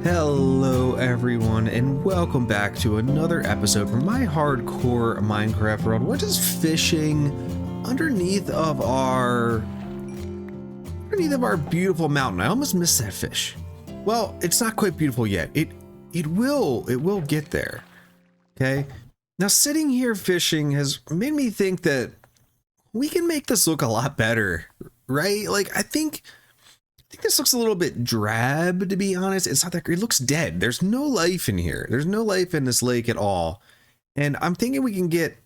Hello everyone, and welcome back to another episode from my hardcore Minecraft world. We're just fishing underneath of our beautiful mountain. I almost missed that fish. Well, it's not quite beautiful yet. It will get there. Okay. Now sitting here fishing has made me think that we can make this look a lot better, right? Like I think this looks a little bit drab, to be honest. It's not that great. It looks dead. There's no life in here. There's no life in this lake at all. And I'm thinking we can get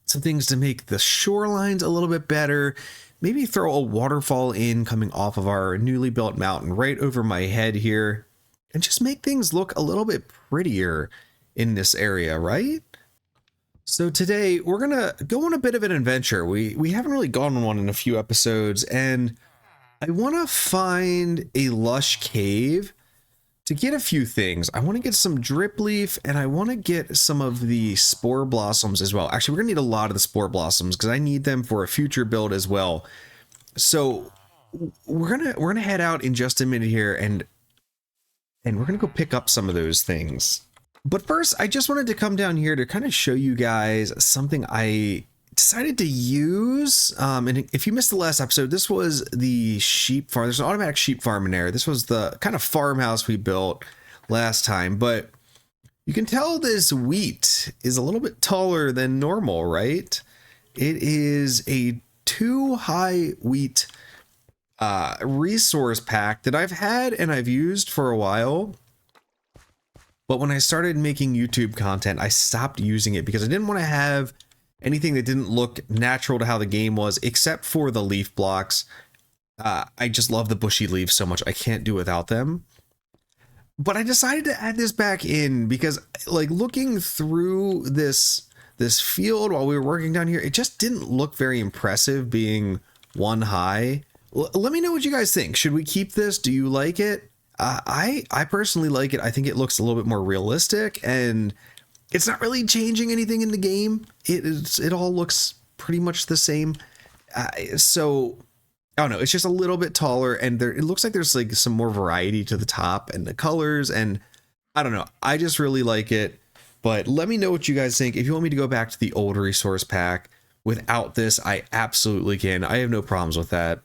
some things to make the shorelines a little bit better. Maybe throw a waterfall in coming off of our newly built mountain right over my head here. And just make things look a little bit prettier in this area, right? So today we're going to go on a bit of an adventure. We haven't really gone on one in a few episodes, and I want to find a lush cave to get a few things. I want to get some drip leaf, and I want to get some of the spore blossoms as well. Actually, we're gonna need a lot of the spore blossoms because I need them for a future build as well. So we're gonna head out in just a minute here, and we're gonna go pick up some of those things. But first, I just wanted to come down here to kind of show you guys something I decided to use. And if you missed the last episode, this was the sheep farm. There's an automatic sheep farm in there. This was the kind of farmhouse we built last time, but you can tell this wheat is a little bit taller than normal, right? It is a 2-high wheat resource pack that I've had and I've used for a while. But when I started making YouTube content, I stopped using it because I didn't want to have anything that didn't look natural to how the game was, except for the leaf blocks. I just love the bushy leaves so much. I can't do without them. But I decided to add this back in because, like, looking through this field while we were working down here, it just didn't look very impressive being 1 high. Let me know what you guys think. Should we keep this? Do you like it? I personally like it. I think it looks a little bit more realistic, and it's not really changing anything in the game. It all looks pretty much the same. So I don't know. It's just a little bit taller, and it looks like there's like some more variety to the top and the colors. And I don't know. I just really like it. But let me know what you guys think. If you want me to go back to the old resource pack without this, I absolutely can. I have no problems with that.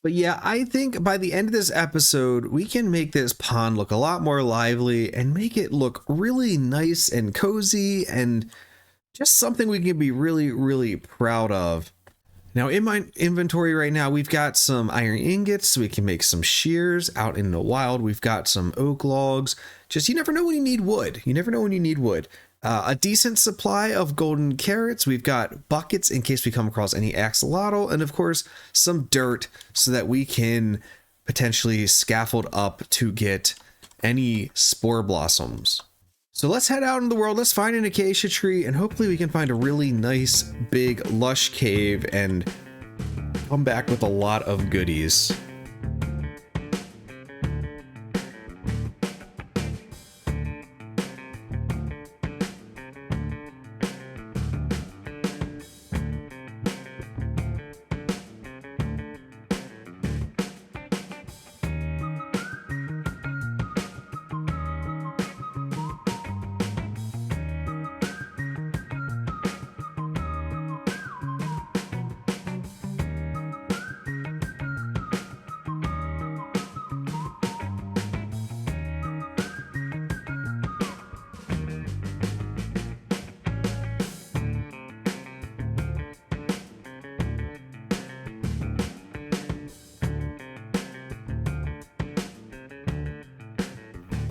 But yeah, I think by the end of this episode, we can make this pond look a lot more lively and make it look really nice and cozy and just something we can be really, really proud of. Now, in my inventory right now, we've got some iron ingots so we can make some shears out in the wild. We've got some oak logs. Just, you never know when you need wood. You never know when you need wood. A decent supply of golden carrots. We've got buckets in case we come across any axolotl, and of course some dirt so that we can potentially scaffold up to get any spore blossoms. So let's head out in the world. Let's find an acacia tree, and hopefully we can find a really nice big lush cave and come back with a lot of goodies.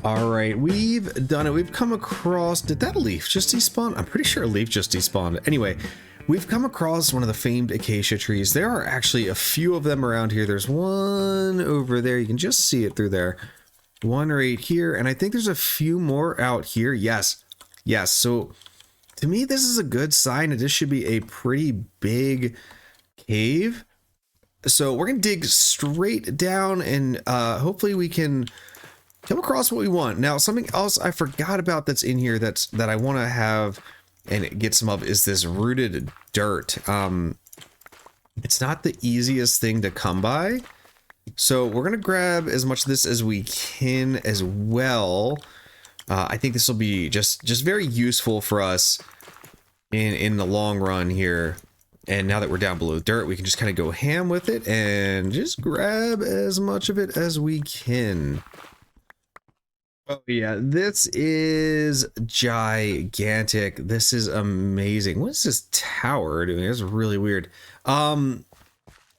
All right, we've done it. We've come across, did that leaf just despawn? I'm pretty sure a leaf just despawned. Anyway, we've come across one of the famed acacia trees. There are actually a few of them around here. There's one over there. You can just see it through there. One right here. And I think there's a few more out here. Yes. Yes. So to me, this is a good sign that this should be a pretty big cave. So we're going to dig straight down, and hopefully we can come across what we want. Now, something else I forgot about that's in here that I want to have and get some of is this rooted dirt. It's not the easiest thing to come by, So we're gonna grab as much of this as we can as well. I think this will be just very useful for us in the long run here. And now that we're down below dirt, we can just kind of go ham with it and just grab as much of it as we can. Oh yeah, this is gigantic. This is amazing. What is this tower doing? It's really weird.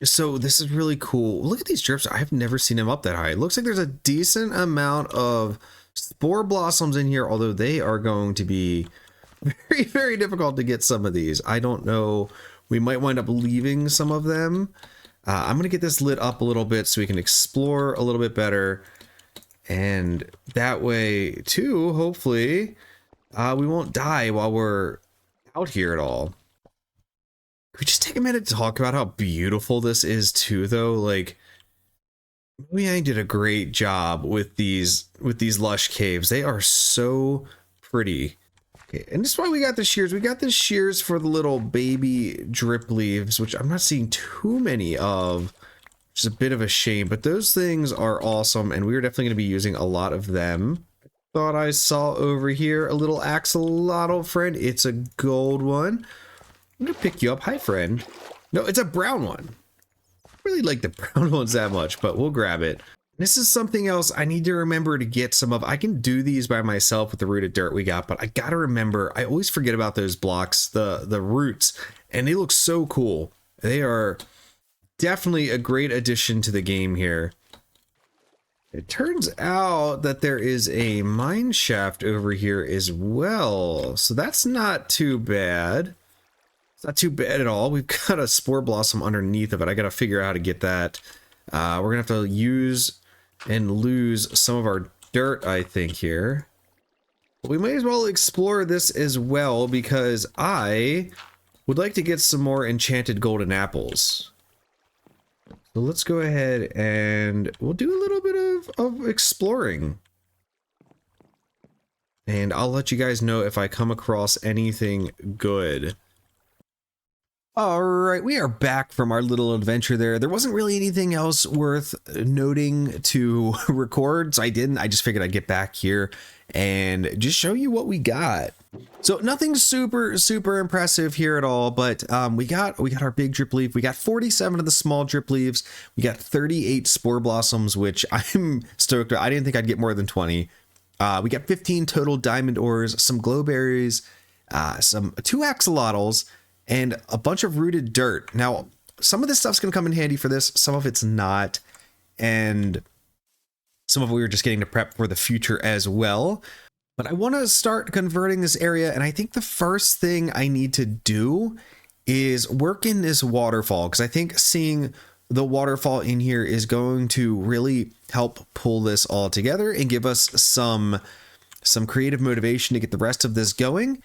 So this is really cool. Look at these drips. I've never seen them up that high. It looks like there's a decent amount of spore blossoms in here, although they are going to be very, very difficult to get some of these. I don't know. We might wind up leaving some of them. I'm going to get this lit up a little bit so we can explore a little bit better. And that way, too, hopefully, we won't die while we're out here at all. Could we just take a minute to talk about how beautiful this is, too, though? Like, Mojang did a great job with these lush caves. They are so pretty. Okay, and this is why we got the shears. We got the shears for the little baby drip leaves, which I'm not seeing too many of, which is a bit of a shame, but those things are awesome, and we're definitely going to be using a lot of them. Thought I saw over here a little axolotl, friend. It's a gold one. I'm going to pick you up. Hi, friend. No, it's a brown one. I really like the brown ones that much, but we'll grab it. This is something else I need to remember to get some of. I can do these by myself with the rooted dirt we got, but I got to remember, I always forget about those blocks, the roots, and they look so cool. They are definitely a great addition to the game here. It turns out that there is a mine shaft over here as well, so that's not too bad. It's not too bad at all. We've got a spore blossom underneath of it. I got to figure out how to get that. We're gonna have to use and lose some of our dirt, I think, here. But we might as well explore this as well, because I would like to get some more enchanted golden apples. So let's go ahead and we'll do a little bit of exploring. And I'll let you guys know if I come across anything good. All right, we are back from our little adventure there. There wasn't really anything else worth noting to record, so I didn't. I just figured I'd get back here and just show you what we got. So nothing super impressive here at all, but we got our big drip leaf. We got 47 of the small drip leaves. We got 38 spore blossoms, which I'm stoked. I didn't think I'd get more than 20. We got 15 total diamond ores, some glowberries, two axolotls, and a bunch of rooted dirt. Now, some of this stuff's gonna come in handy for this, some of it's not, and some of it we were just getting to prep for the future as well. But I want to start converting this area, and I think the first thing I need to do is work in this waterfall, because I think seeing the waterfall in here is going to really help pull this all together and give us some creative motivation to get the rest of this going.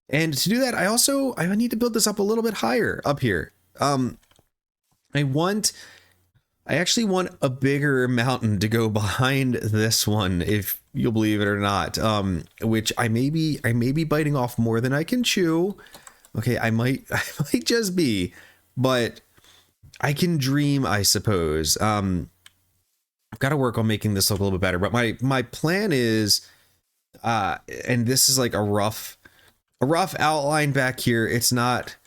And to do that, I need to build this up a little bit higher up here. I actually want a bigger mountain to go behind this one, if you'll believe it or not. Which I may be biting off more than I can chew. Okay, I might just be, but I can dream, I suppose. I've got to work on making this look a little bit better. But my plan is, and this is like a rough outline back here. It's not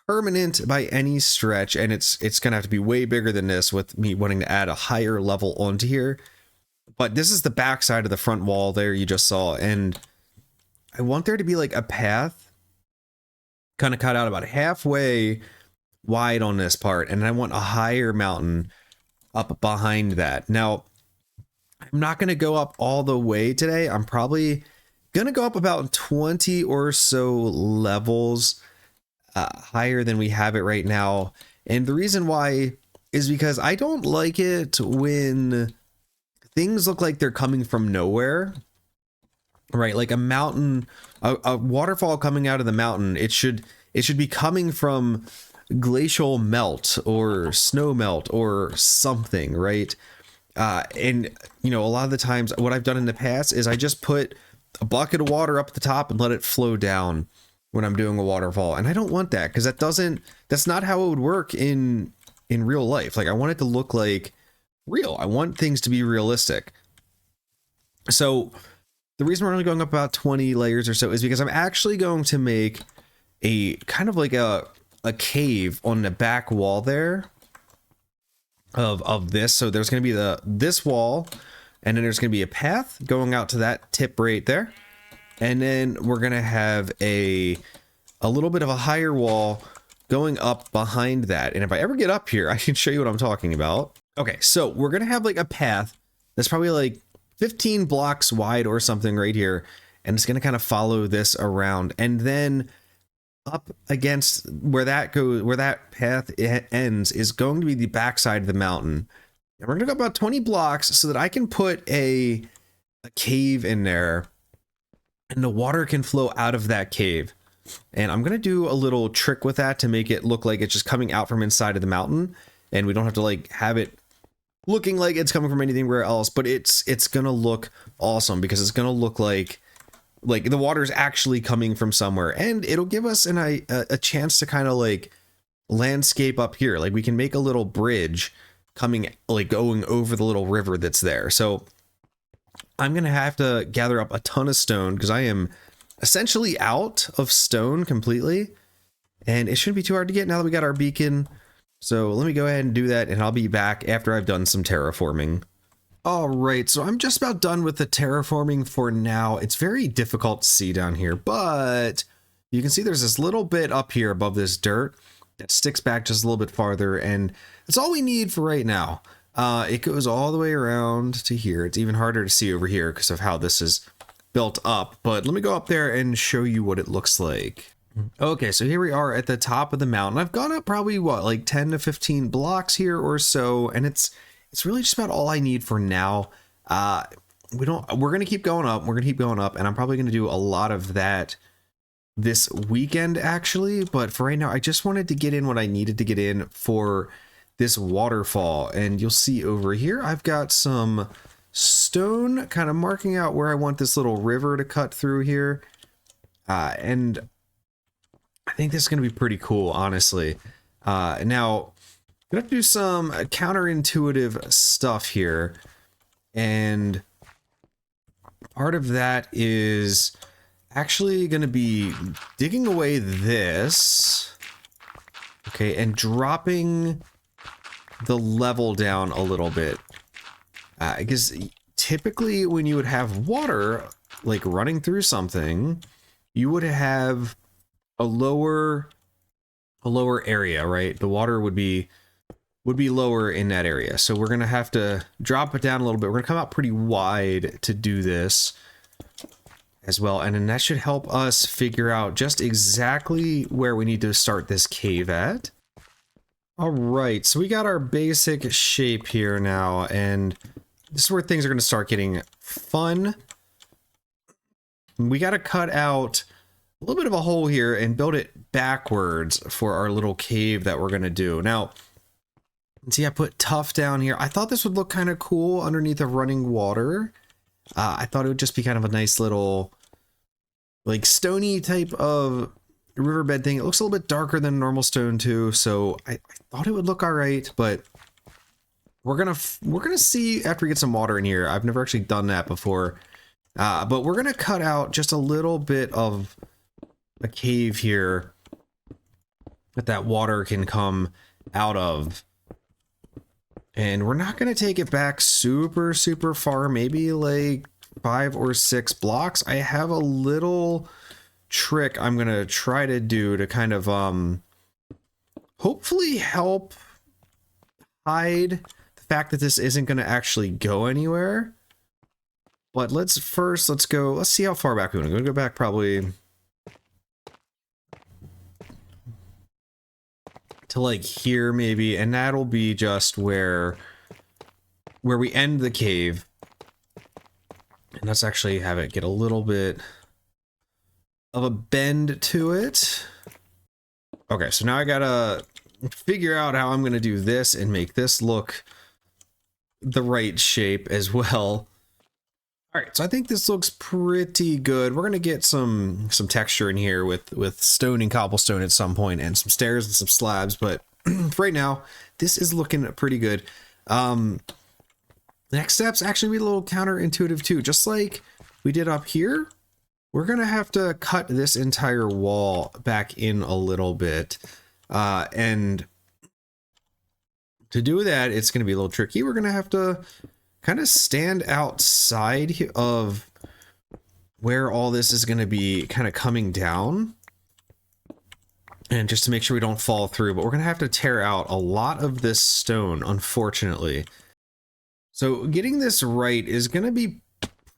permanent by any stretch, and it's gonna have to be way bigger than this with me wanting to add a higher level onto here. But this is the back side of the front wall there you just saw, and I want there to be like a path kind of cut out about halfway wide on this part, and I want a higher mountain up behind that. Now, I'm not going to go up all the way today. I'm probably gonna go up about 20 or so levels higher than we have it right now. And the reason why is because I don't like it when things look like they're coming from nowhere, right? Like a mountain, a waterfall coming out of the mountain. It should be coming from glacial melt or snow melt or something, right? And you know, a lot of the times what I've done in the past is I just put a bucket of water up at the top and let it flow down when I'm doing a waterfall. And I don't want that, because that's not how it would work in real life. Like, I want it to look like real. I want things to be realistic. So the reason we're only going up about 20 layers or so is because I'm actually going to make a kind of like a cave on the back wall there of this. So there's going to be this wall, and then there's going to be a path going out to that tip right there. And then we're going to have a little bit of a higher wall going up behind that. And if I ever get up here, I can show you what I'm talking about. Okay, so we're going to have like a path that's probably like 15 blocks wide or something right here. And it's going to kind of follow this around. And then up against where that goes, where that path ends, is going to be the backside of the mountain. And we're going to go about 20 blocks so that I can put a cave in there, and the water can flow out of that cave. And I'm going to do a little trick with that to make it look like it's just coming out from inside of the mountain, and we don't have to like have it looking like it's coming from anywhere else, but it's going to look awesome because it's going to look like the water's actually coming from somewhere, and it'll give us a chance to kind of like landscape up here. Like we can make a little bridge coming, like going over the little river that's there. So I'm going to have to gather up a ton of stone because I am essentially out of stone completely, and it shouldn't be too hard to get now that we got our beacon. So let me go ahead and do that, and I'll be back after I've done some terraforming. All right, so I'm just about done with the terraforming for now. It's very difficult to see down here, but you can see there's this little bit up here above this dirt that sticks back just a little bit farther, and that's all we need for right now. It goes all the way around to here. It's even harder to see over here because of how this is built up, but let me go up there and show you what it looks like. Okay, so here we are at the top of the mountain. I've gone up probably what, like 10 to 15 blocks here or so, and it's really just about all I need for now. We're going to keep going up. We're going to keep going up, and I'm probably going to do a lot of that this weekend actually, but for right now I just wanted to get in what I needed to get in for this waterfall. And you'll see over here I've got some stone kind of marking out where I want this little river to cut through here, and I think this is going to be pretty cool, honestly. Now I'm gonna have to do some counterintuitive stuff here, and part of that is actually going to be digging away this, okay, and dropping the level down a little bit, because typically when you would have water like running through something, you would have a lower area, right? The water would be lower in that area. So we're going to have to drop it down a little bit. We're going to come out pretty wide to do this as well. And then that should help us figure out just exactly where we need to start this cave at. All right, so we got our basic shape here now, and this is where things are going to start getting fun. We got to cut out a little bit of a hole here and build it backwards for our little cave that we're going to do. Now, see, I put tough down here. I thought this would look kind of cool underneath of running water. I thought it would just be kind of a nice little like stony type of riverbed thing. It looks a little bit darker than normal stone too, so I thought it would look all right, but we're gonna see after we get some water in here. I've never actually done that before, but we're gonna cut out just a little bit of a cave here that water can come out of. And we're not going to take it back super far, maybe like 5 or 6 blocks. I have a little trick I'm going to try to do to kind of hopefully help hide the fact that this isn't going to actually go anywhere. But let's see how far back we want to go. Go back probably to like here maybe, and that'll be just where we end the cave. And let's actually have it get a little bit of a bend to it. Okay, so now I gotta figure out how I'm gonna do this and make this look the right shape as well. All right, so I think this looks pretty good. We're gonna get some texture in here with stone and cobblestone at some point, and some stairs and some slabs. But for right now, this is looking pretty good. The next step's actually be a little counterintuitive too. Just like we did up here, we're gonna have to cut this entire wall back in a little bit. And to do that, it's gonna be a little tricky. We're gonna have to kind of stand outside of where all this is gonna be kind of coming down. And just to make sure we don't fall through, but we're gonna have to tear out a lot of this stone, unfortunately. So getting this right is gonna be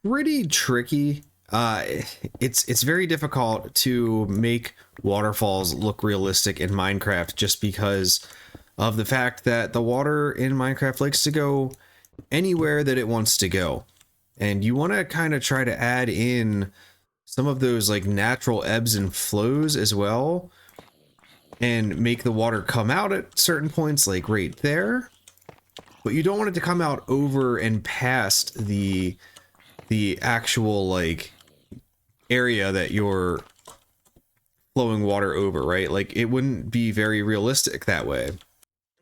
pretty tricky. It's very difficult to make waterfalls look realistic in Minecraft just because of the fact that the water in Minecraft likes to go anywhere that it wants to go. And you want to kind of try to add in some of those like natural ebbs and flows as well, and make the water come out at certain points, like right there. But you don't want it to come out over and past the actual like area that you're flowing water over, right? Like it wouldn't be very realistic that way.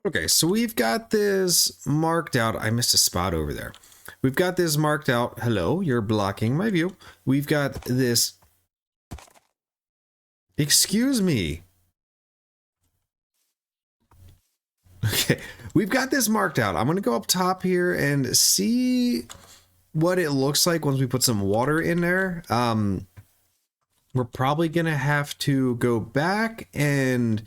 Okay, so we've got this marked out. I missed a spot over there. We've got this marked out. Hello, you're blocking my view. We've got this. Excuse me. Okay, we've got this marked out. I'm gonna go up top here and see what it looks like once we put some water in there. We're probably gonna have to go back and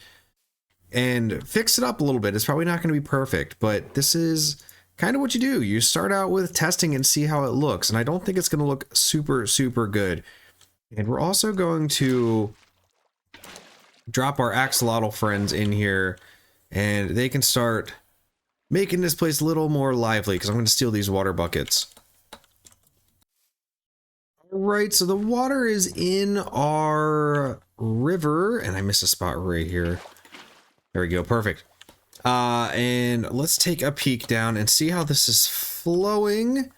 fix it up a little bit. It's probably not gonna be perfect, but this is kind of what you do. You start out with testing and see how it looks, and I don't think it's gonna look super good. And we're also going to drop our axolotl friends in here, and they can start making this place a little more lively, because I'm going to steal these water buckets. All right, so the water is in our river, and I missed a spot right here. There we go, perfect. And let's take a peek down and see how this is flowing.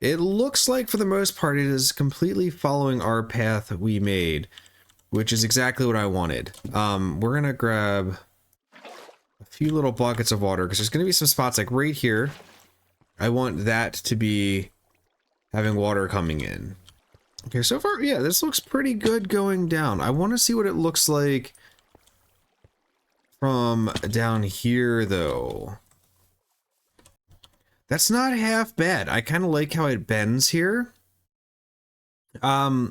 It looks like for the most part it is completely following our path we made, which is exactly what I wanted. We're gonna grab a few little buckets of water because there's gonna be some spots like right here. I want that to be having water coming in. Okay, so far, yeah, this looks pretty good going down. I want to see what it looks like from down here, though. That's not half bad. I kind of like how it bends here. I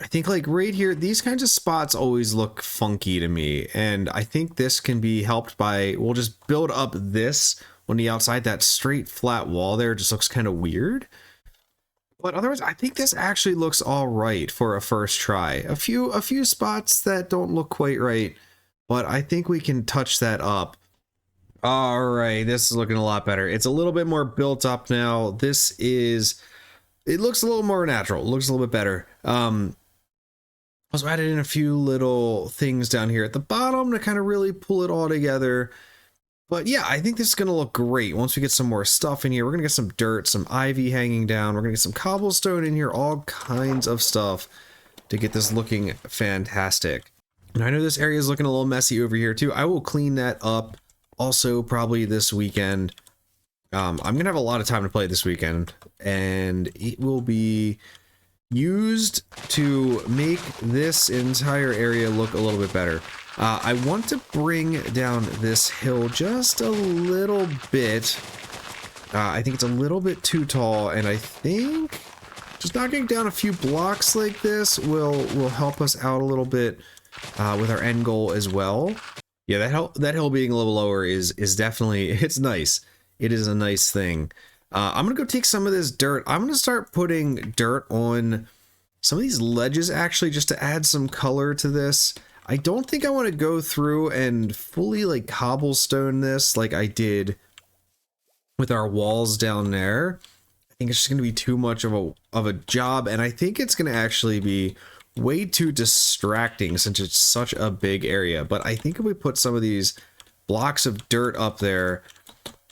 think like right here, these kinds of spots always look funky to me. And I think this can be helped by, we'll just build up this on the outside. That straight flat wall there just looks kind of weird. But otherwise, I think this actually looks all right for a first try. A few spots that don't look quite right, but I think we can touch that up. All right, this is looking a lot better. It's a little bit more built up now. It looks a little more natural. It looks a little bit better. Also added in a few little things down here at the bottom to kind of really pull it all together. But yeah, I think this is going to look great once we get some more stuff in here. We're going to get some dirt, some ivy hanging down. We're going to get some cobblestone in here, all kinds of stuff to get this looking fantastic. And I know this area is looking a little messy over here too. I will clean that up also probably this weekend. I'm going to have a lot of time to play this weekend, and it will be used to make this entire area look a little bit better. I want to bring down this hill just a little bit. I think it's a little bit too tall, and I think just knocking down a few blocks like this will help us out a little bit with our end goal as well. Yeah, that hill being a little lower is definitely, it's nice. It is a nice thing. I'm gonna go take some of this dirt. I'm gonna start putting dirt on some of these ledges actually, just to add some color to this. I don't think I want to go through and fully like cobblestone this like I did with our walls down there. I think it's just gonna be too much of a job, and I think it's gonna actually be way too distracting since it's such a big area. But I think if we put some of these blocks of dirt up there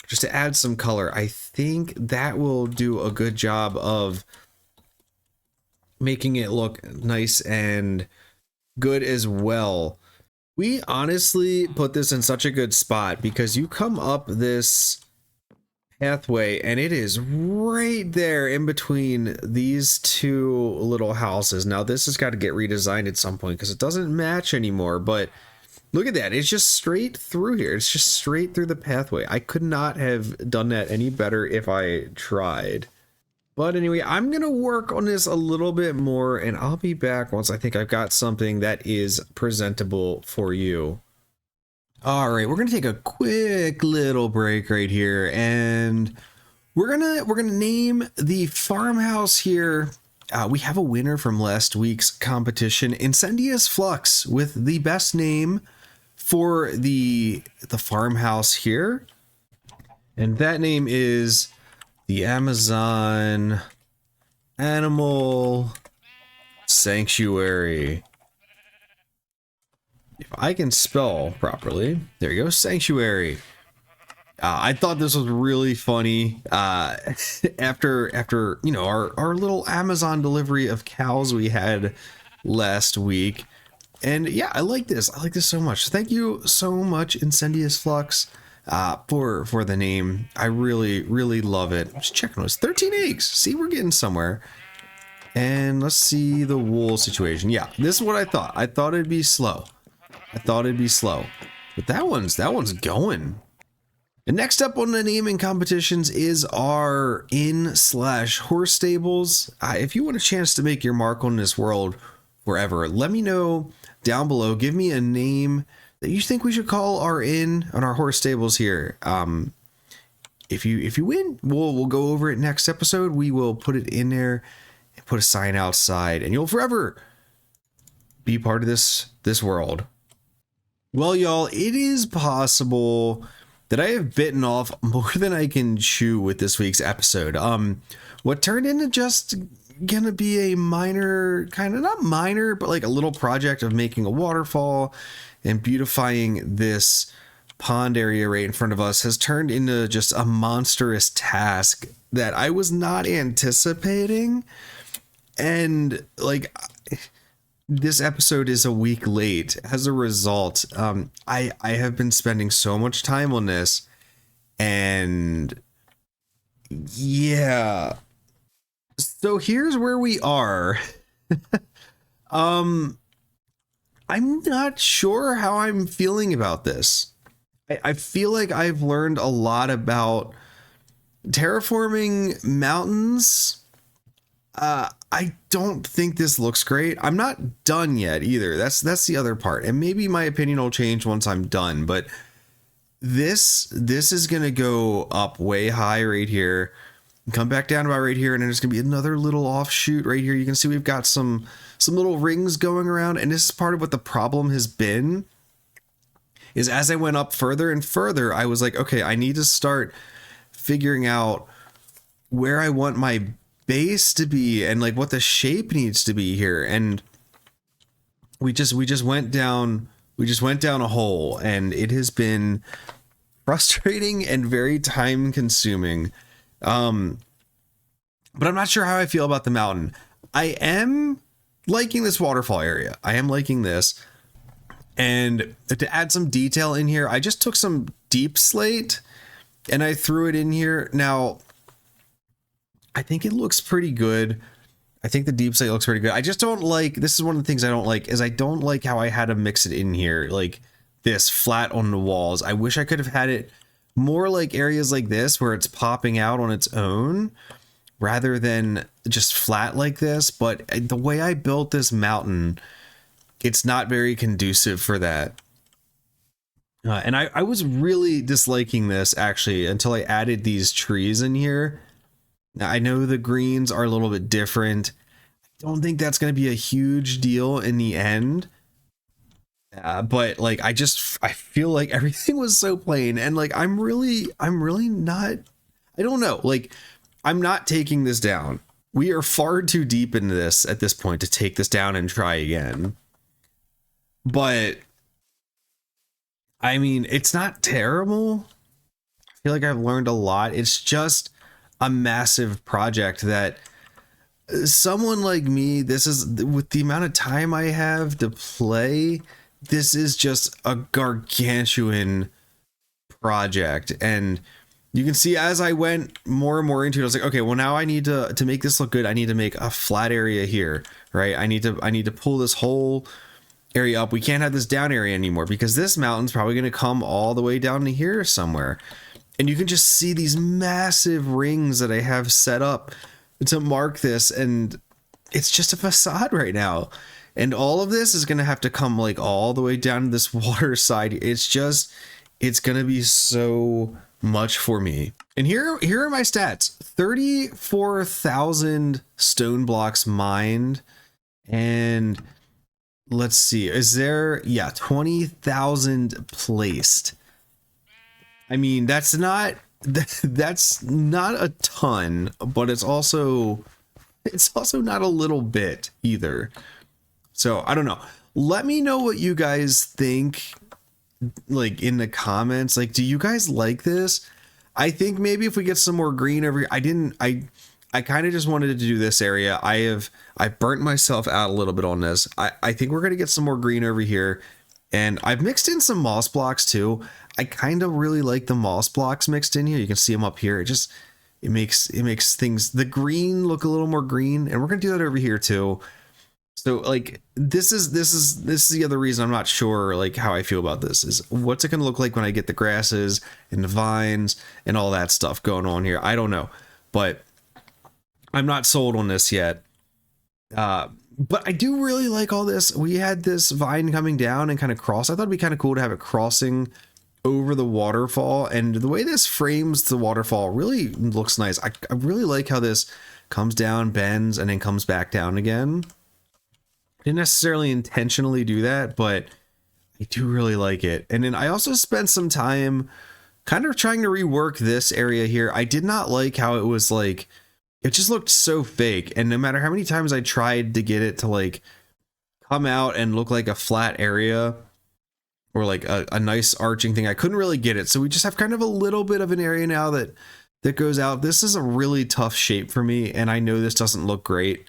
just to add some color, I think that will do a good job of making it look nice and good as well. We honestly put this in such a good spot because you come up this pathway, and it is right there in between these two little houses. Now this has got to get redesigned at some point because it doesn't match anymore, but look at that. It's just straight through here. It's just straight through the pathway. I could not have done that any better if I tried. But anyway, I'm going to work on this a little bit more, and I'll be back once I think I've got something that is presentable for you. All right, we're going to take a quick little break right here, and we're going to name the farmhouse here. We have a winner from last week's competition, Incendious Flux, with the best name for the farmhouse here. And that name is the Amazon Animal Sanctuary. If I can spell properly, there you go, Sanctuary. I thought this was really funny. After you know our little Amazon delivery of cows we had last week, and yeah, I like this. I like this so much. Thank you so much, Incendious Flux, for the name. I really love it. Just checking those 13 eggs. See, we're getting somewhere. And let's see the wool situation. Yeah, this is what I thought. I thought it'd be slow. But that one's going. And next up on the naming competitions is our inn/horse stables. If you want a chance to make your mark on this world wherever, let me know down below. Give me a name that you think we should call our inn and our horse stables here. If you win, we'll go over it next episode. We will put it in there and put a sign outside, and you'll forever be part of this world. Well, y'all, it is possible that I have bitten off more than I can chew with this week's episode. What turned into just gonna be a minor, kind of not minor, but like a little project of making a waterfall and beautifying this pond area right in front of us has turned into just a monstrous task that I was not anticipating. And like, this episode is a week late as a result. I have been spending so much time on this, and yeah. So here's where we are. I'm not sure how I'm feeling about this. I feel like I've learned a lot about terraforming mountains. I don't think this looks great. I'm not done yet either. That's the other part. And maybe my opinion will change once I'm done, but this is going to go up way high right here, come back down about right here, and then there's going to be another little offshoot right here. You can see we've got some little rings going around, and this is part of what the problem has been. Is as I went up further and further, I was like, okay, I need to start figuring out where I want my base to be and like what the shape needs to be here. And we just went down a hole, and it has been frustrating and very time consuming. But I'm not sure how I feel about the mountain. I am liking this waterfall area. I am liking this. And to add some detail in here, I just took some deep slate and I threw it in here. Now, I think it looks pretty good. I think the deep slate looks pretty good. I just don't like, this is one of the things I don't like, is I don't like how I had to mix it in here like this flat on the walls. I wish I could have had it more like areas like this where it's popping out on its own rather than just flat like this. But the way I built this mountain, it's not very conducive for that. And I was really disliking this actually until I added these trees in here. Now, I know the greens are a little bit different. I don't think that's going to be a huge deal in the end. But like, I feel like everything was so plain, and like, I'm really not, I don't know. Like, I'm not taking this down. We are far too deep into this at this point to take this down and try again. But I mean, it's not terrible. I feel like I've learned a lot. It's just a massive project that someone like me, this is, with the amount of time I have to play, this is just a gargantuan project. And you can see as I went more and more into it, I was like, okay, well now I need to make this look good. I need to make a flat area here, right? I need to pull this whole area up. We can't have this down area anymore because this mountain's probably going to come all the way down to here somewhere. And you can just see these massive rings that I have set up to mark this, and it's just a facade right now. And all of this is going to have to come like all the way down to this water side. It's going to be so much for me. And here are my stats. 34,000 stone blocks mined. And let's see, is there, yeah, 20,000 placed. I mean, that's not a ton, but it's also not a little bit either. So I don't know. Let me know what you guys think, like in the comments. Like, do you guys like this? I think maybe if we get some more green over here, I kind of just wanted to do this area. I burnt myself out a little bit on this. I think we're going to get some more green over here. And I've mixed in some moss blocks too. I kind of really like the moss blocks mixed in here. You can see them up here. It makes things, the green look a little more green. And we're going to do that over here too. So like, this is the other reason I'm not sure like how I feel about this is what's it going to look like when I get the grasses and the vines and all that stuff going on here. I don't know, but I'm not sold on this yet. But I do really like all this. We had this vine coming down and kind of cross. I thought it'd be kind of cool to have it crossing over the waterfall, and the way this frames the waterfall really looks nice. I really like how this comes down, bends, and then comes back down again. Didn't necessarily intentionally do that, but I do really like it. And then I also spent some time kind of trying to rework this area here. I did not like how it was like, it just looked so fake. And no matter how many times I tried to get it to like come out and look like a flat area or like a nice arching thing, I couldn't really get it. So we just have kind of a little bit of an area now that goes out. This is a really tough shape for me, and I know this doesn't look great.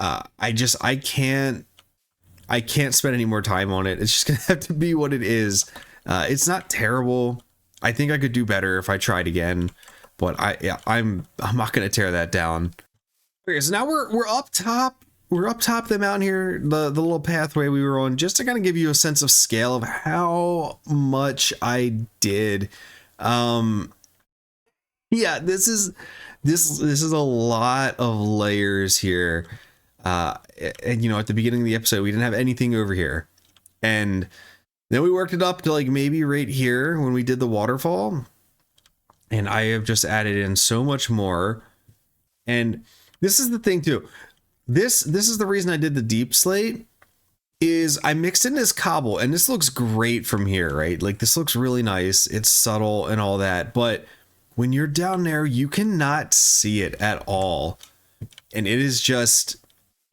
I can't spend any more time on it. It's just gonna have to be what it is. It's not terrible. I think I could do better if I tried again, but I'm not gonna tear that down. Okay, so now we're up top. We're up top of the mountain here, the little pathway we were on, just to kind of give you a sense of scale of how much I did. Yeah, this is a lot of layers here. And you know, at the beginning of the episode, we didn't have anything over here, and then we worked it up to like maybe right here when we did the waterfall, and I have just added in so much more. And this is the thing too. This is the reason I did the deep slate, is I mixed in this cobble, and this looks great from here, right? Like this looks really nice. It's subtle and all that, but when you're down there, you cannot see it at all. And it is just,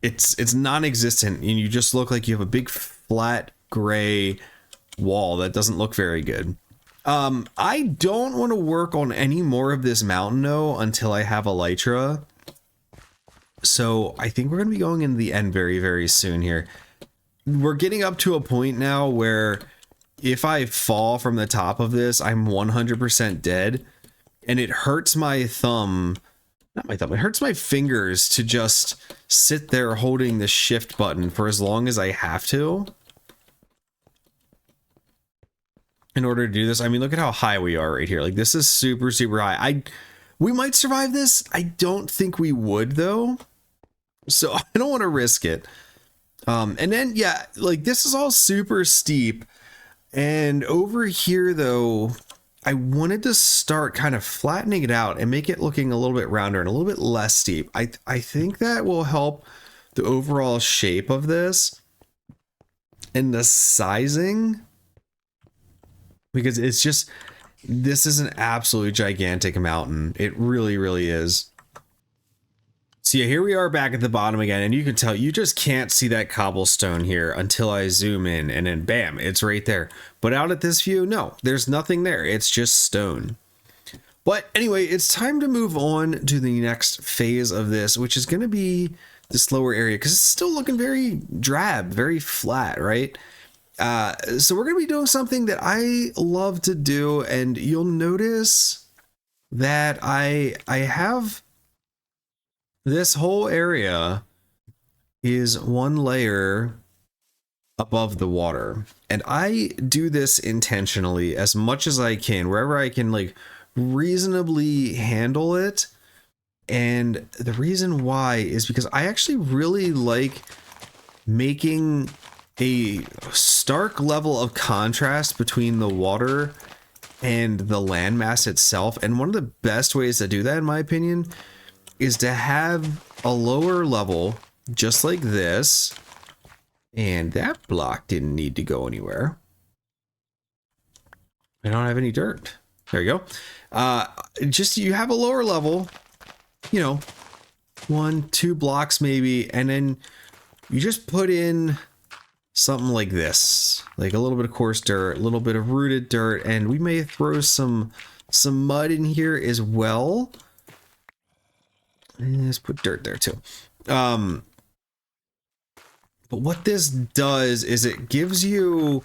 it's non-existent, and you just look like you have a big flat gray wall that doesn't look very good. I don't want to work on any more of this mountain though until I have elytra. So I think we're going to be going into the end very, very soon here. We're getting up to a point now where if I fall from the top of this, I'm 100% dead. And it hurts my thumb, not my thumb, it hurts my fingers to just sit there holding the shift button for as long as I have to in order to do this. I mean, look at how high we are right here. Like this is super, super high. We might survive this. I don't think we would though. So I don't want to risk it. And then, yeah, like this is all super steep. And over here though, I wanted to start kind of flattening it out and make it looking a little bit rounder and a little bit less steep. I think that will help the overall shape of this and the sizing, because it's just, this is an absolute gigantic mountain. It really, really is. So yeah, here we are back at the bottom again, and you can tell you just can't see that cobblestone here until I zoom in, and then bam, it's right there. But out at this view, no, there's nothing there. It's just stone. But anyway, it's time to move on to the next phase of this, which is going to be this lower area, because it's still looking very drab, very flat, right? So we're going to be doing something that I love to do, and you'll notice that I have this whole area is one layer above the water, and I do this intentionally as much as I can, wherever I can like reasonably handle it. And the reason why is because I actually really like making a stark level of contrast between the water and the landmass itself. And one of the best ways to do that, in my opinion, is to have a lower level just like this. And that block didn't need to go anywhere. I don't have any dirt. There you go. Just you have a lower level, you know, 1-2 blocks maybe, and then you just put in something like this, like a little bit of coarse dirt, a little bit of rooted dirt, and we may throw some mud in here as well. And let's put dirt there too. But what this does is it gives you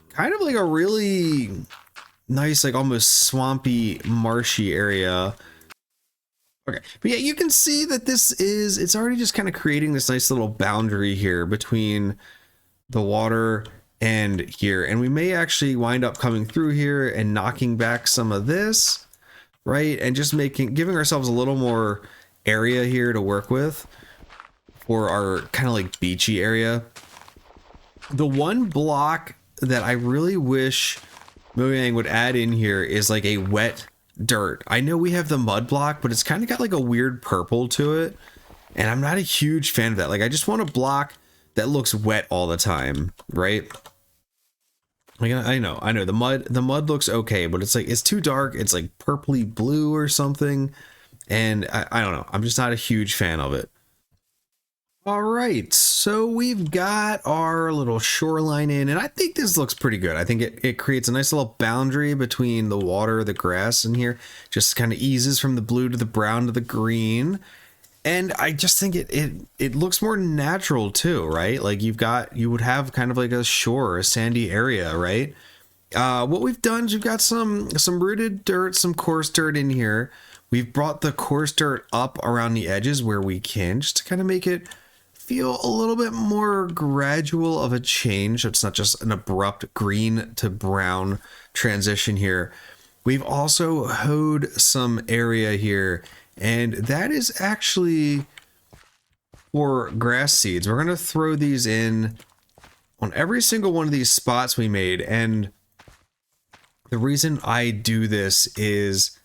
kind of like a really nice, like almost swampy, marshy area. Okay, but yeah, you can see that it's already just kind of creating this nice little boundary here between the water and here. And we may actually wind up coming through here and knocking back some of this, right? And just giving ourselves a little more area here to work with for our kind of like beachy area. The one block that I really wish Mojang would add in here is like a wet dirt. I know we have the mud block, but it's kind of got like a weird purple to it, and I'm not a huge fan of that. Like I just want a block that looks wet all the time, right? Like I know the mud looks okay, but it's like it's too dark. It's like purpley blue or something, and I don't know. I'm just not a huge fan of it. All right, so we've got our little shoreline in, and I think this looks pretty good. I think it creates a nice little boundary between the water, the grass in here, just kind of eases from the blue to the brown to the green. And I just think it looks more natural too, right? Like you would have kind of like a shore, a sandy area, right? What we've done is we've got some rooted dirt, some coarse dirt in here. We've brought the coarse dirt up around the edges where we can, just to kind of make it feel a little bit more gradual of a change. So it's not just an abrupt green to brown transition here. We've also hoed some area here, and that is actually for grass seeds. We're going to throw these in on every single one of these spots we made. And the reason I do this is,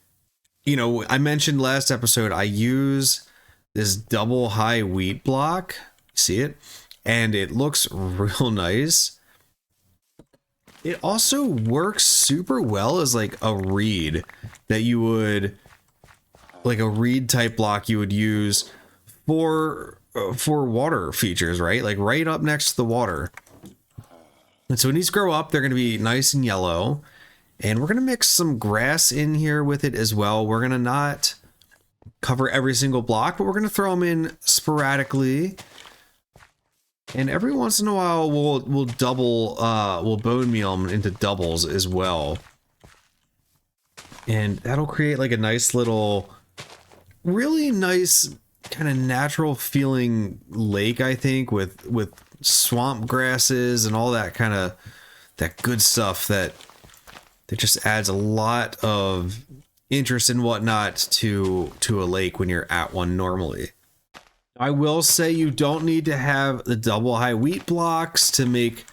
you know, I mentioned last episode, I use this double high wheat block. See it? And it looks real nice. It also works super well as like a reed that you would, like a reed type block you would use for water features, right? Like right up next to the water. And so when these grow up, they're going to be nice and yellow. And we're going to mix some grass in here with it as well. We're going to not cover every single block, but we're going to throw them in sporadically. And every once in a while, we'll bone meal them into doubles as well. And that'll create like a nice little, really nice kind of natural feeling lake, I think, with swamp grasses and all that kind of that good stuff that just adds a lot of interest and whatnot to a lake when you're at one normally. I will say you don't need to have the double high wheat blocks to make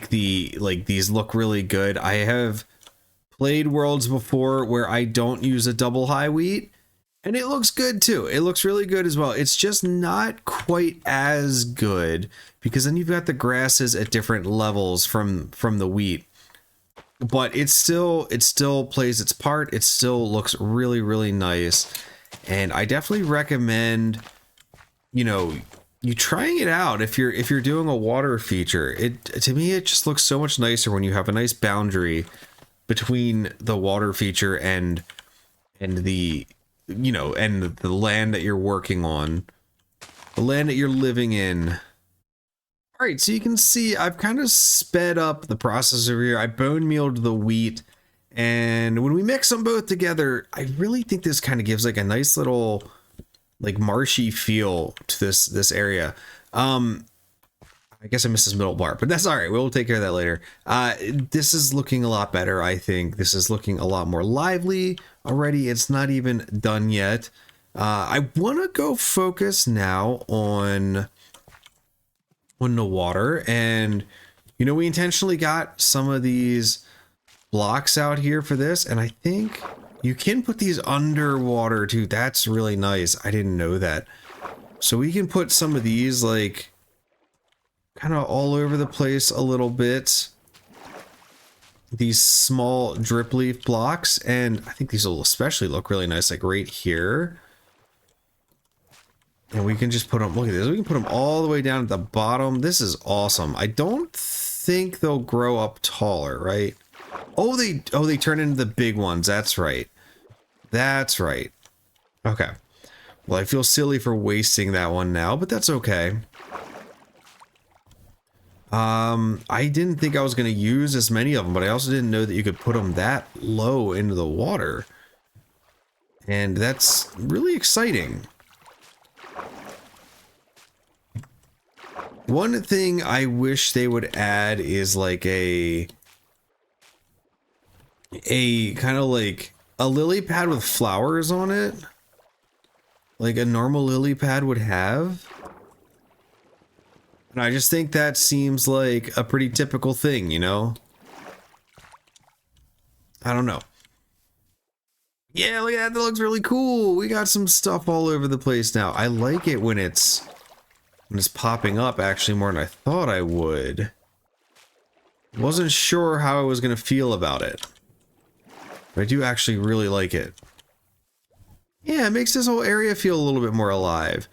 the like these look really good. I have played worlds before where I don't use a double high wheat, and it looks good too. It looks really good as well. It's just not quite as good because then you've got the grasses at different levels from the wheat. But it still plays its part. It still looks really, really nice. And I definitely recommend, you know, you trying it out if you're doing a water feature. To me it just looks so much nicer when you have a nice boundary between the water feature and the, you know, and the land that you're working on, the land that you're living in. All right, so you can see I've kind of sped up the process over here. I bone mealed the wheat And when we mix them both together, I really think this kind of gives like a nice little like marshy feel to this area. I guess I missed this middle part, but that's all right. We'll take care of that later. This is looking a lot better. I think this is looking a lot more lively already. It's not even done yet. I want to go focus now on the water. And, you know, we intentionally got some of these blocks out here for this. And I think you can put these underwater too. That's really nice. I didn't know that. So we can put some of these like kind of all over the place a little bit. These small drip leaf blocks, and I think these will especially look really nice like right here. And we can just put them, look at this, we can put them all the way down at the bottom. This is awesome. I don't think they'll grow up taller, right? Oh, they turn into the big ones. That's right. That's right. Okay. Well, I feel silly for wasting that one now, but that's okay. I didn't think I was going to use as many of them, but I also didn't know that you could put them that low into the water. And that's really exciting. One thing I wish they would add is like a kind of like a lily pad with flowers on it. Like a normal lily pad would have. And I just think that seems like a pretty typical thing, you know? I don't know. Yeah, look at that. That looks really cool. We got some stuff all over the place now. I like it when it's popping up actually more than I thought I would. Wasn't sure how I was going to feel about it. But I do actually really like it. Yeah, it makes this whole area feel a little bit more alive.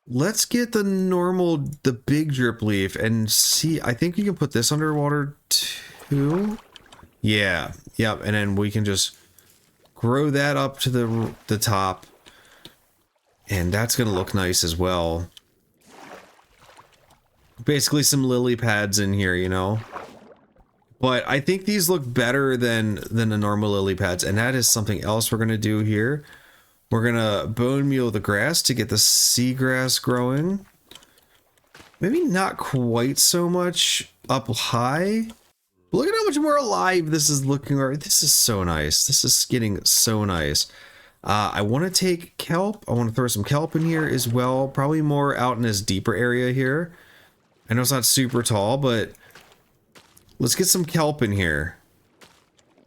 Let's get the big drip leaf and see. I think you can put this underwater too. Yeah, yep. And then we can just grow that up to the top. And that's going to look nice as well. Basically some lily pads in here, you know. But I think these look better than the normal lily pads. And that is something else we're going to do here. We're going to bone meal the grass to get the seagrass growing. Maybe not quite so much up high. But look at how much more alive this is looking. This is so nice. This is getting so nice. I want to take kelp. I want to throw some kelp in here as well. Probably more out in this deeper area here. I know it's not super tall, but let's get some kelp in here.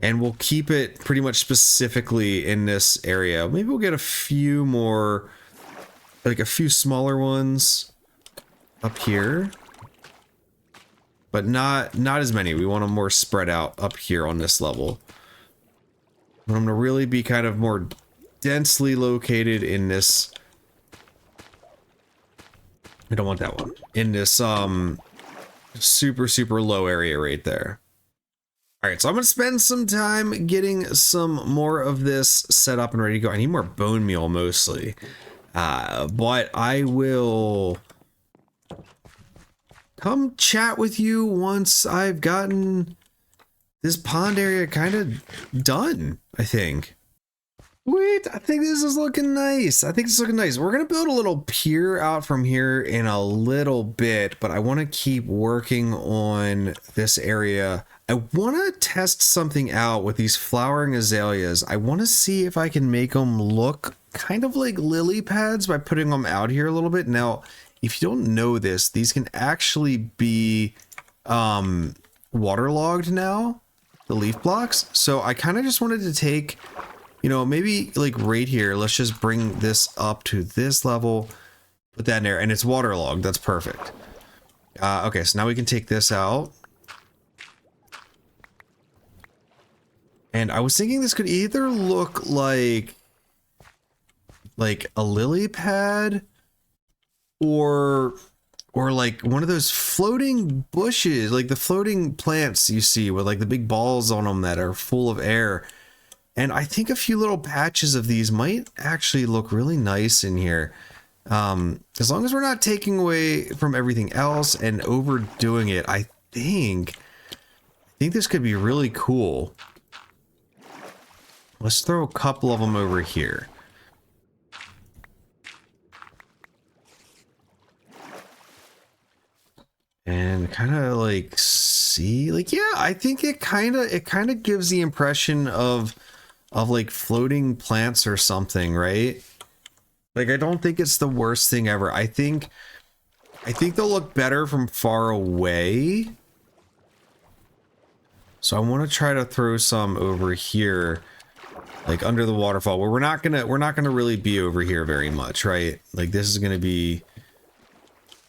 And we'll keep it pretty much specifically in this area. Maybe we'll get a few more, like a few smaller ones up here. But not as many. We want them more spread out up here on this level. I'm going to really be kind of more densely located in this. I don't want that one. In this super low area right there. All right, so I'm going to spend some time getting some more of this set up and ready to go. I need more bone meal mostly. But I will come chat with you once I've gotten this pond area kind of done, I think. Wait, I think this is looking nice. I think it's looking nice. We're going to build a little pier out from here in a little bit, but I want to keep working on this area. I want to test something out with these flowering azaleas. I want to see if I can make them look kind of like lily pads by putting them out here a little bit. Now, if you don't know this, these can actually be waterlogged now, the leaf blocks. So I kind of just wanted to take, you know, maybe like right here, let's just bring this up to this level, put that in there, and it's waterlogged. That's perfect. Okay, so now we can take this out. And I was thinking this could either look like a lily pad or like one of those floating bushes, like the floating plants you see with like the big balls on them that are full of air. And I think a few little patches of these might actually look really nice in here. As long as we're not taking away from everything else and overdoing it, I think think this could be really cool. Let's throw a couple of them over here. And kind of like see, like, yeah, I think it kind of gives the impression of like floating plants or something, right? Like, I don't think it's the worst thing ever. I think they'll look better from far away. So I want to try to throw some over here, like under the waterfall, where we're not gonna really be over here very much, right? Like, this is gonna be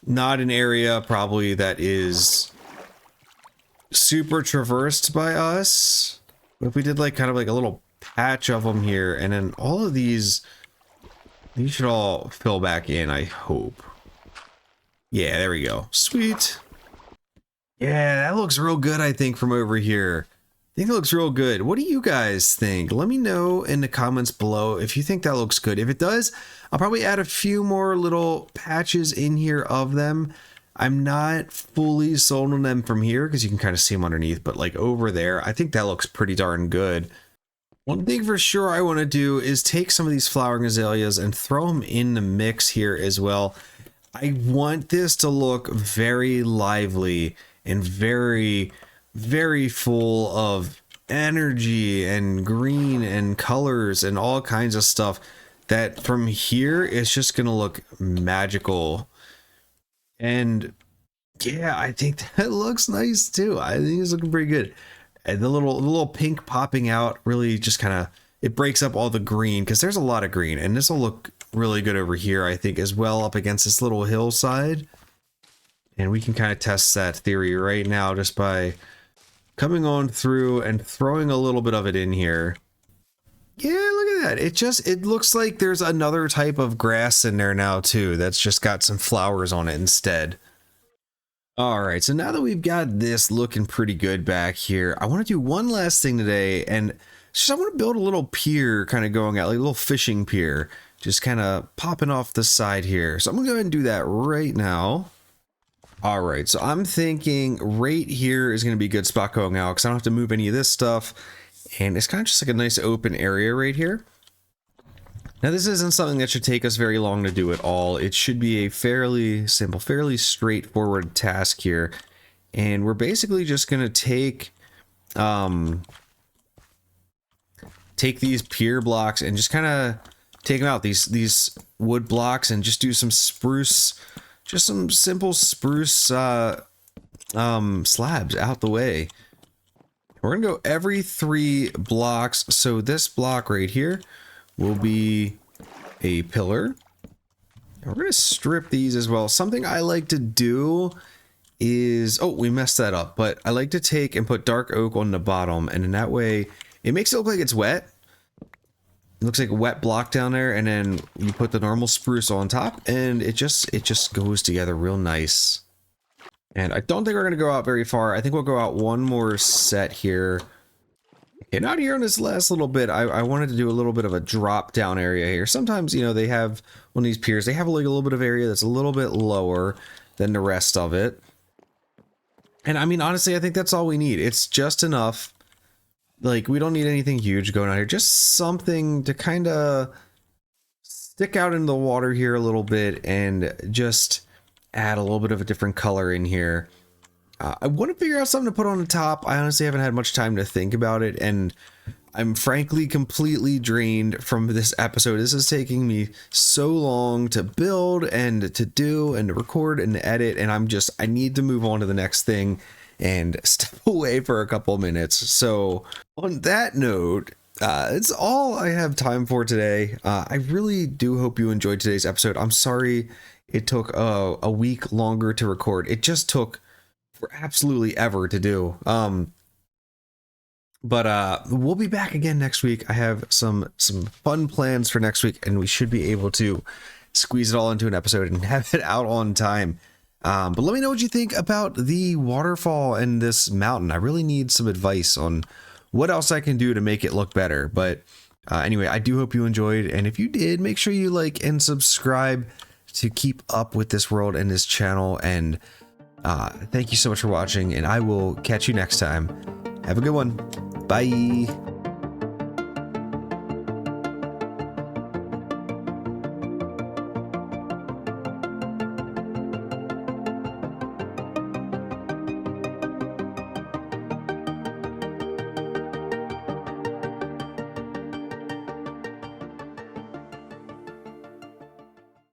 not an area probably that is super traversed by us. But if we did like kind of like a little patch of them here, and then all of these should all fill back in, I hope. Yeah, there we go. Sweet. Yeah, that looks real good, I think, from over here. I think it looks real good. What do you guys think? Let me know in the comments below if you think that looks good. If it does, I'll probably add a few more little patches in here of them. I'm not fully sold on them from here because you can kind of see them underneath, but like over there, I think that looks pretty darn good. One thing for sure I want to do is take some of these flowering azaleas and throw them in the mix here as well. I want this to look very lively and very, very full of energy and green and colors and all kinds of stuff that from here it's just gonna look magical. And yeah, I think that looks nice too. I think it's looking pretty good. And the little pink popping out really just kind of, it breaks up all the green because there's a lot of green, and this will look really good over here, I think, as well, up against this little hillside. And we can kind of test that theory right now just by coming on through and throwing a little bit of it in here. Yeah, look at that. It looks like there's another type of grass in there now too that's just got some flowers on it instead. All right, so now that we've got this looking pretty good back here, I want to do one last thing today, and just I want to build a little pier kind of going out, like a little fishing pier, just kind of popping off the side here. So I'm gonna go ahead and do that right now. All right, so I'm thinking right here is going to be a good spot going out because I don't have to move any of this stuff. And it's kind of just like a nice open area right here. Now, this isn't something that should take us very long to do at all. It should be a fairly simple, fairly straightforward task here. And we're basically just going to take these pier blocks and just kind of take them out, these wood blocks, and just do some spruce, just some simple spruce slabs out the way. We're gonna go every 3 blocks. So this block right here will be a pillar. And we're gonna strip these as well. Something I like to do is, oh, we messed that up, but I like to take and put dark oak on the bottom, and in that way it makes it look like it's wet. It looks like a wet block down there, and then you put the normal spruce on top, and it just goes together real nice. And I don't think we're going to go out very far. I think we'll go out one more set here. And out here on this last little bit, I wanted to do a little bit of a drop down area here. Sometimes, you know, they have one of these piers, they have like a little bit of area that's a little bit lower than the rest of it. And I mean, honestly, I think that's all we need. It's just enough. Like, we don't need anything huge going on here. Just something to kind of stick out into the water here a little bit and just add a little bit of a different color in here. I want to figure out something to put on the top. I honestly haven't had much time to think about it, and I'm frankly completely drained from this episode. This is taking me so long to build and to do and to record and to edit, and I need to move on to the next thing and step away for a couple minutes. So on that note, it's all I have time for today. I really do hope you enjoyed today's episode. I'm sorry it took a week longer to record. It just took for absolutely ever to do. But we'll be back again next week. I have some fun plans for next week, and we should be able to squeeze it all into an episode and have it out on time. But let me know what you think about the waterfall and this mountain. I really need some advice on what else I can do to make it look better. But anyway, I do hope you enjoyed, and if you did, make sure you like and subscribe to keep up with this world and this channel. And Thank you so much for watching, and I will catch you next time. Have a good one. Bye.